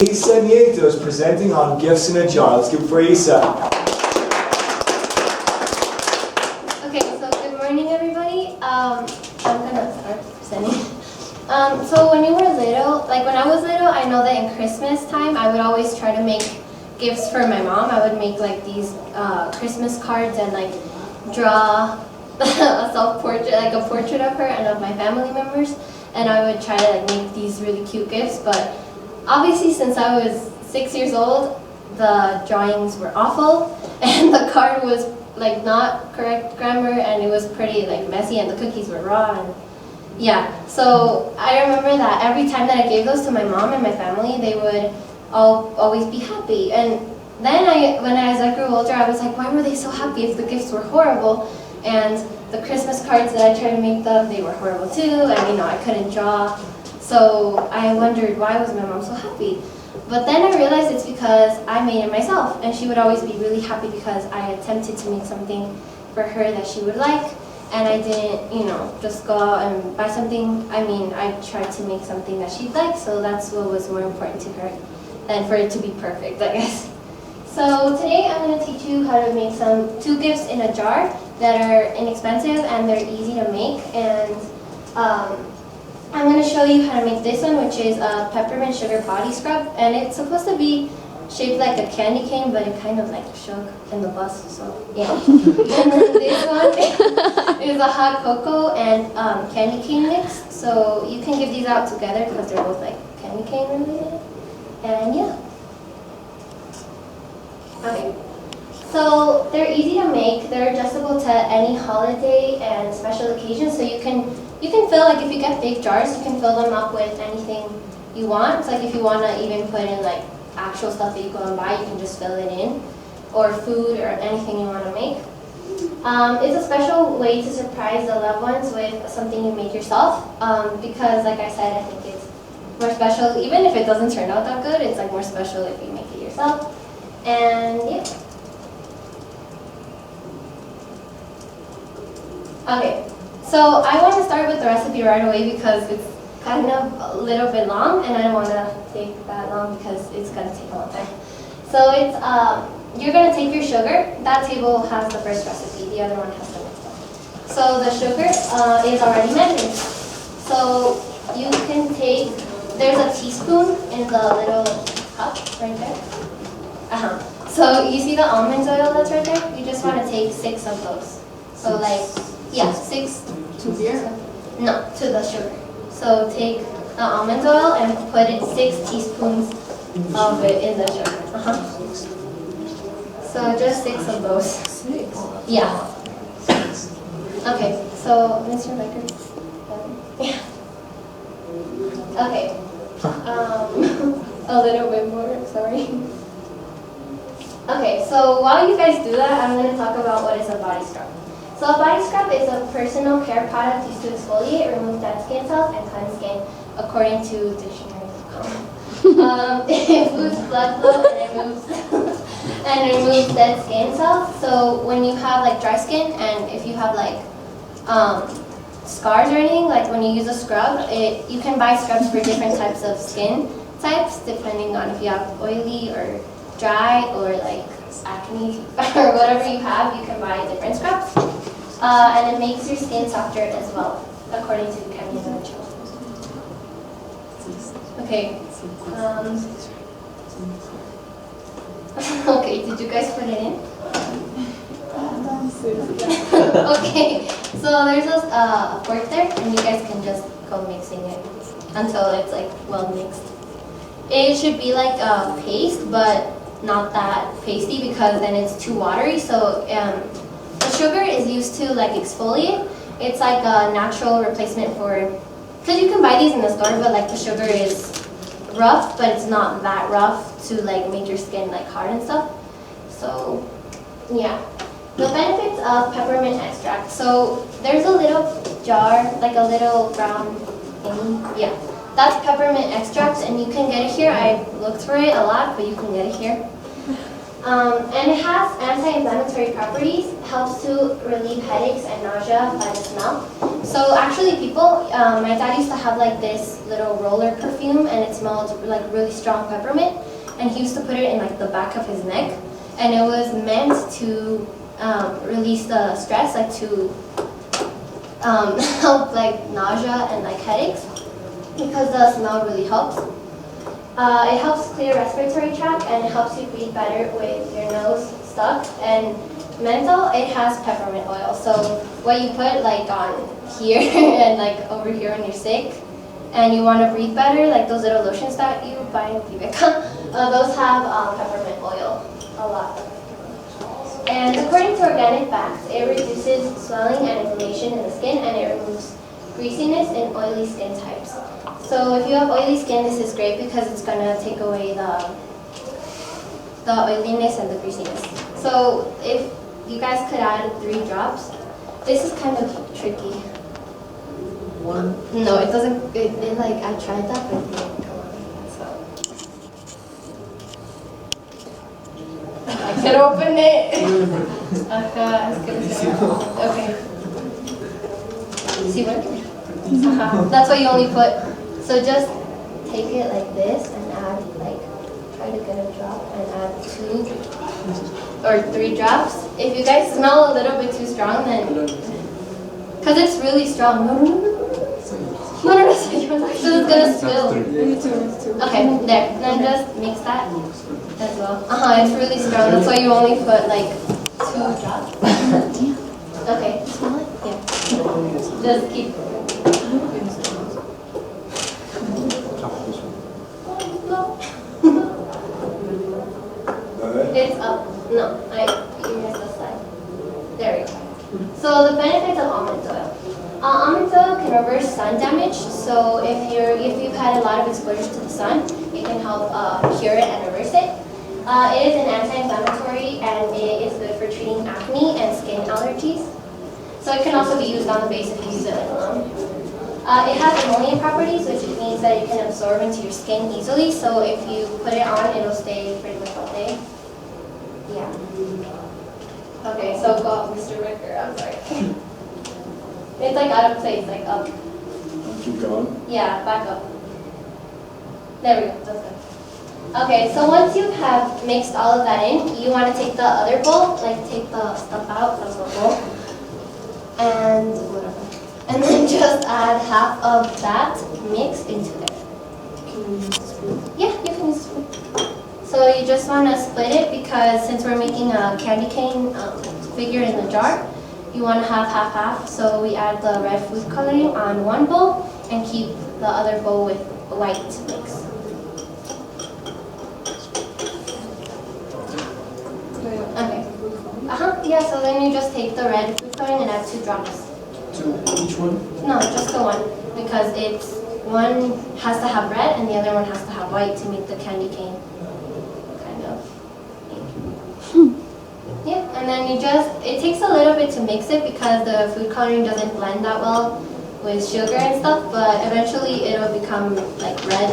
IsaNieto is presenting on Gifts in a Jar. Let's give it for Isa. Okay, so good morning, everybody. I'm gonna start presenting. So when you were little, like when I was little, I know that in Christmas time, I would always try to make gifts for my mom. I would make like these Christmas cards and like draw a self-portrait, like a portrait of her and of my family members. And I would try to like make these really cute gifts, but obviously since I was 6 years old, the drawings were awful and the card was like not correct grammar and it was pretty like messy and the cookies were raw and yeah. So I remember that every time that I gave those to my mom and my family, they would always be happy. And then as I grew older, I was like, why were they so happy if the gifts were horrible? And the Christmas cards that I tried to make them, they were horrible too, and I couldn't draw. So I wondered, why was my mom so happy? But then I realized it's because I made it myself, and she would always be really happy because I attempted to make something for her that she would like, and I didn't, just go out and buy something. I mean, I tried to make something that she'd like, so that's what was more important to her than for it to be perfect, I guess. So today I'm going to teach you how to make two gifts in a jar that are inexpensive and they're easy to make. And I'm going to show you how to make this one, which is a peppermint sugar body scrub. And it's supposed to be shaped like a candy cane, but it kind of like shook in the bus, so yeah. And then this one is a hot cocoa and candy cane mix. So you can give these out together because they're both like candy cane related. And yeah. Okay, so they're easy to make. They're adjustable to any holiday and special occasion. So you can fill, like if you get big jars, you can fill them up with anything you want. It's like if you want to even put in like actual stuff that you go and buy, you can just fill it in, or food or anything you want to make. It's a special way to surprise the loved ones with something you made yourself because, like I said, I think it's more special. Even if it doesn't turn out that good, it's like more special if you make it yourself. And yeah. Okay, so I want to start with the recipe right away because it's kind of a little bit long and I don't want to take that long because it's going to take a long time. So it's, you're going to take your sugar. That table has the first recipe, the other one has the next one. So the sugar is already measured. So you can take, there's a teaspoon in the little cup right there. So you see the almond oil that's right there? You just want to take 6 of those. So like, yeah, 6 to beer? No, to the sugar. So take the almond oil and put 6 teaspoons of it in the sugar. So just 6 of those. 6? Yeah. Okay, so Mr. Becker. Yeah. Okay. A little bit more, sorry. Okay, so while you guys do that, I'm going to talk about what is a body scrub. So a body scrub is a personal care product used to exfoliate, remove dead skin cells, and cleanse skin, according to dictionary.com. It boosts blood flow and removes dead skin cells. So when you have like dry skin and if you have like scars or anything, like when you use a scrub, you can buy scrubs for different types of skin types, depending on if you have oily or dry or like acne or whatever you have, you can buy different scrubs. And it makes your skin softer as well, according to Kevin and Mitchell. Okay. Okay, did you guys put it in? Okay, so there's a fork there, and you guys can just go mixing it until it's like well mixed. It should be like a paste, but not that pasty because then it's too watery. So the sugar is used to like exfoliate. It's like a natural replacement for, because you can buy these in the store, but like the sugar is rough, but it's not that rough to like make your skin like hard and stuff. So yeah. The benefits of peppermint extract. So there's a little jar, like a little brown thing. Yeah. That's peppermint extract, and you can get it here. I looked for it a lot, but you can get it here. And it has anti-inflammatory properties, helps to relieve headaches and nausea by the smell. So actually people, my dad used to have like this little roller perfume and it smelled like really strong peppermint, and he used to put it in like the back of his neck, and it was meant to release the stress, like to help like nausea and like headaches, because the smell really helps. It helps clear respiratory tract and it helps you breathe better with your nose stuck. And menthol, it has peppermint oil. So what you put like on here and like over here when you're sick and you want to breathe better, like those little lotions that you buy in Viveca, those have peppermint oil, a lot. And according to organic facts, it reduces swelling and inflammation in the skin, and it removes greasiness in oily skin types. So if you have oily skin, this is great because it's going to take away the oiliness and the greasiness. So if you guys could add 3 drops, this is kind of tricky. 1. No, it doesn't, it like, I tried that, but it didn't come on. So. I could open it. Okay. See what? That's what you only put. So just take it like this and add like, try to get a drop and add 2 or 3 drops. If you guys smell a little bit too strong, then, because it's really strong. No, so it's gonna spill. Okay, there. Then just mix that as well. It's really strong. That's why you only put like 2 drops. Okay. Smell it? Yeah. Just keep. It's up. No, you missed the slide. There we go. So the benefits of almond oil. Almond oil can reverse sun damage. So if you've had a lot of exposure to the sun, it can help cure it and reverse it. It is an anti-inflammatory and it is good for treating acne and skin allergies. So it can also be used on the base if you use it alone. It has emollient properties, which means that it can absorb into your skin easily. So if you put it on, it'll stay pretty much all day. Yeah. Okay, so go up, Mr. Ricker. I'm sorry. It's like out of place, like up. Keep going. Yeah, back up. There we go. That's good. Okay, so once you have mixed all of that in, you want to take the other bowl, like take the stuff out of the bowl, and whatever. And then just add half of that mix into there. Can we use a spoon? Yeah, you can use a spoon. So you just want to split it because since we're making a candy cane figure in the jar, you want to have half-half. So we add the red food coloring on one bowl and keep the other bowl with white mix. Okay. Yeah, so then you just take the red food coloring and add 2 drops. 2 each one? No, just the one, because it's one has to have red and the other one has to have white to make the candy cane kind of. Yeah, and then it takes a little bit to mix it because the food coloring doesn't blend that well with sugar and stuff, but eventually it'll become like red.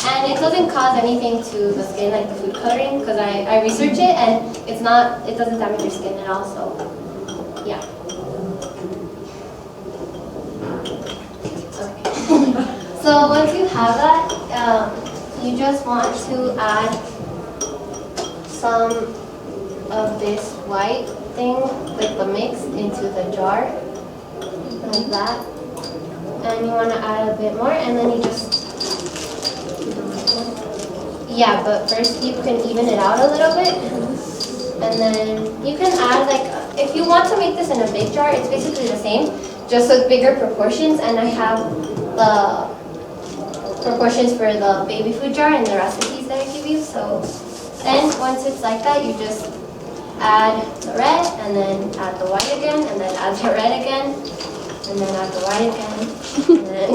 And it doesn't cause anything to the skin like the food coloring, because I researched it and it doesn't damage your skin at all, so yeah. So once you have that, you just want to add some of this white thing, like the mix, into the jar, like that. And you want to add a bit more, and then you just, yeah, but first you can even it out a little bit. And then you can add, like, if you want to make this in a big jar, it's basically the same, just with bigger proportions. And I have the proportions for the baby food jar and the recipes that I give you. So then once it's like that, you just add the red and then add the white again and then add the red again and then add the white again and then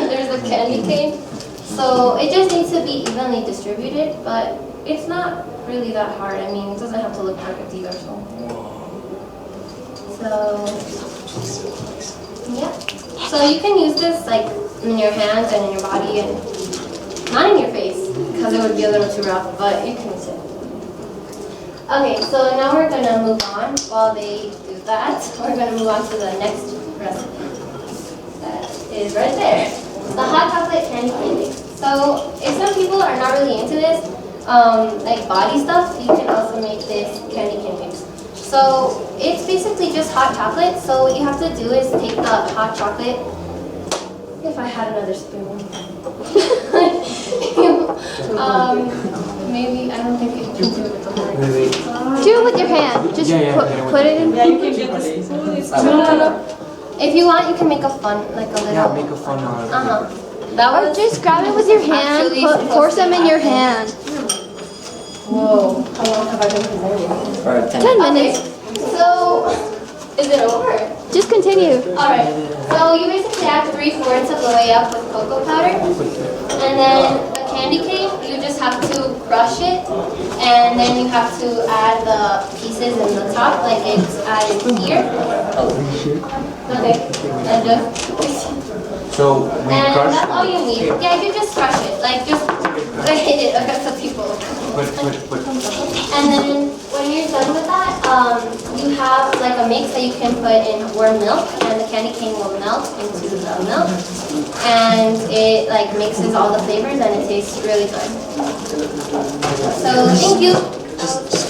there's the candy cane. So it just needs to be evenly distributed, but it's not really that hard. I mean, it doesn't have to look perfect either. So yeah. So you can use this like in your hands and in your body and not in your face because it would be a little too rough, but you can use it. Okay, so now we're gonna move on. While they do that, we're gonna move on to the next recipe. That is right there. The hot chocolate candy cane mix. So if some people are not really into this, like body stuff, you can also make this candy cane mix. So it's basically just hot chocolate. So what you have to do is take the hot chocolate. If I had another spoon. Maybe, I don't think you can do it with the fork. Do it with your hand. Just put it in. Yeah, you can get the spoon. It's If you want, you can make a fun, like a little. Yeah, make a fun one. That Or was just grab it with your hand. actually supposed Force to them in your happen. hand. Whoa. How long have I been promoting? Alright. 10 minutes. So, is it over? Just continue. Alright, so you basically add 3/4 of the way up with cocoa powder. And then the candy cane, you just have to crush it. And then you have to add the pieces in the top, like it's added here. Okay, and just. So we And crush. that's all you need. Yeah, you just crush it, like just hit it against the people. Put. And then when you're done with that, you have like a mix that you can put in warm milk, and the candy cane will melt into the milk, and it like mixes all the flavors, and it tastes really good. So thank you. Just